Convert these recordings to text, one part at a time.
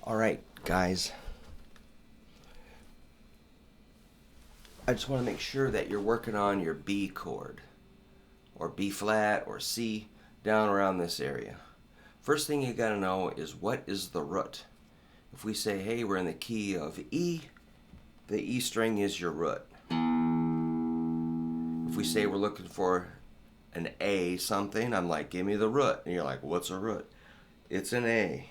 All right, guys. I just want to make sure that you're working on your B chord, or B flat, or C, down around this area. First thing you got to know is what is the root. If we say, hey, we're in the key of E, the E string is your root. If we say we're looking for an A something, I'm like, give me the root. And you're like, what's a root? It's an A.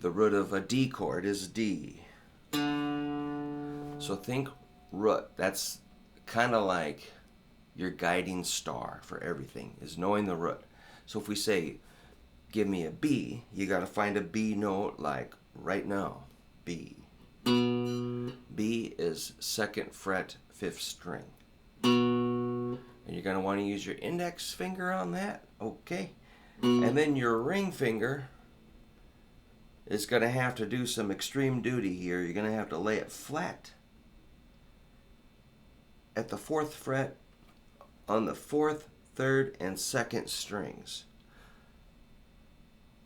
The root of a D chord is D. So think root. That's kind of like your guiding star for everything, is knowing the root. So if we say, give me a B, you got to find a B note like right now. B. B is 2nd fret, 5th string. And you're going to want to use your index finger on that. Okay. And then your ring finger is going to have to do some extreme duty here. You're going to have to lay it flat at the 4th fret on the 4th, 3rd, and 2nd strings.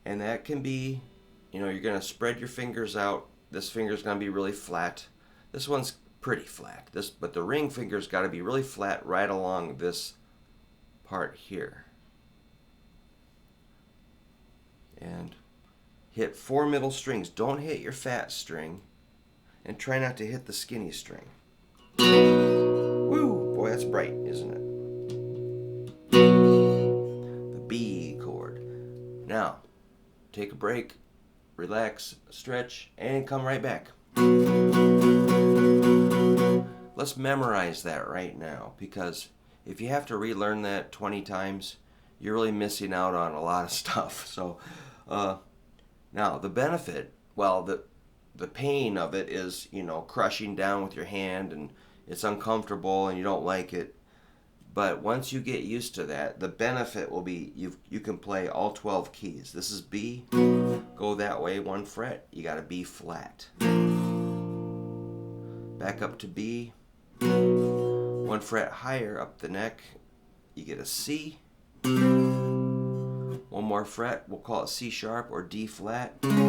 And that can be, you're going to spread your fingers out. This finger's going to be really flat. This one's pretty flat. But the ring finger's got to be really flat right along this part here. And hit 4 middle strings. Don't hit your fat string. And try not to hit the skinny string. Woo! Boy, that's bright, isn't it? The B chord. Now, take a break, relax, stretch, and come right back. Let's memorize that right now, because if you have to relearn that 20 times, you're really missing out on a lot of stuff. So, now the benefit, well, the pain of it is, crushing down with your hand, and it's uncomfortable and you don't like it. But once you get used to that, the benefit will be you can play all 12 keys. This is B. Go that way 1 fret. You got a B flat. Back up to B. 1 fret higher up the neck. You get a C. 1 more fret. We'll call it C sharp or D flat. 1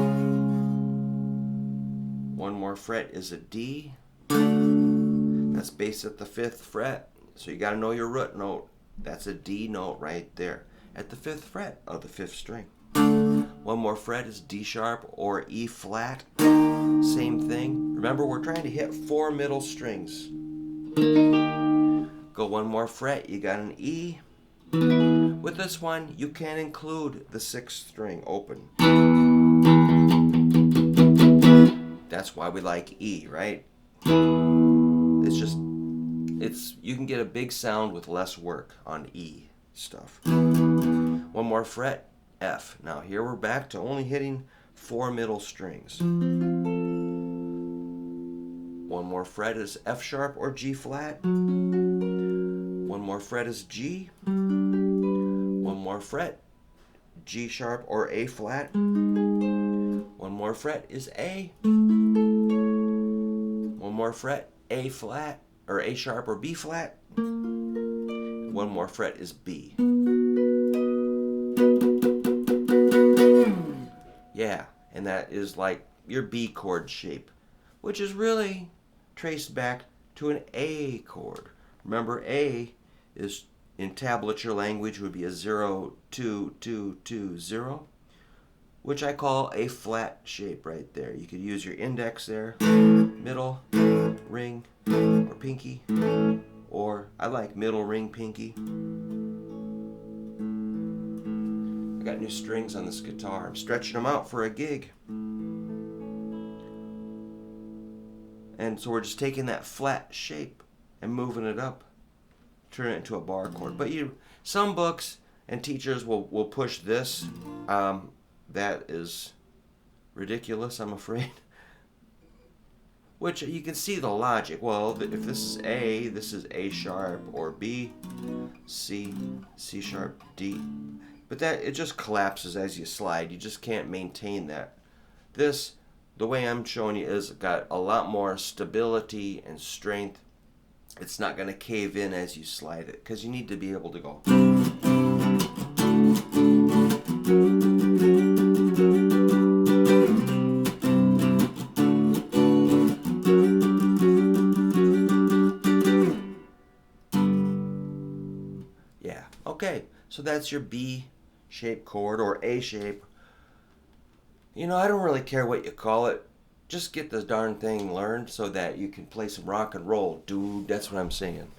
more fret is a D. That's based at the 5th fret. So you got to know your root note. That's a D note right there at the 5th fret of the 5th string. 1 more fret is D sharp or E flat. Same thing. Remember, we're trying to hit 4 middle strings. Go 1 more fret, you got an E. With this one, you can include the 6th string open. That's why we like E, right? You can get a big sound with less work on E stuff. 1 more fret, F. Now here we're back to only hitting 4 middle strings. 1 more fret is F sharp or G flat. 1 more fret is G. 1 more fret, G sharp or A flat. 1 more fret is A. 1 more fret, A flat or A sharp or B flat. 1 more fret is B. Yeah, and that is like your B chord shape, which is really traced back to an A chord. Remember, A is in tablature language would be a 0, 2, 2, 2, 0, which I call a flat shape right there. You could use your index there, middle, ring, or pinky, or I like middle, ring, pinky. I got new strings on this guitar. I'm stretching them out for a gig. And so we're just taking that flat shape and moving it up, turn it into a bar chord. But some books and teachers will push this. That is ridiculous, I'm afraid. Which you can see the logic. Well, if this is A, this is A sharp, or B, C, C sharp, D. But it just collapses as you slide. You just can't maintain that. This, the way I'm showing you, is got a lot more stability and strength. It's not going to cave in as you slide it, because you need to be able to go. Yeah. Okay. So that's your B shape chord or A shape. I don't really care what you call it. Just get the darn thing learned so that you can play some rock and roll, dude. That's what I'm saying.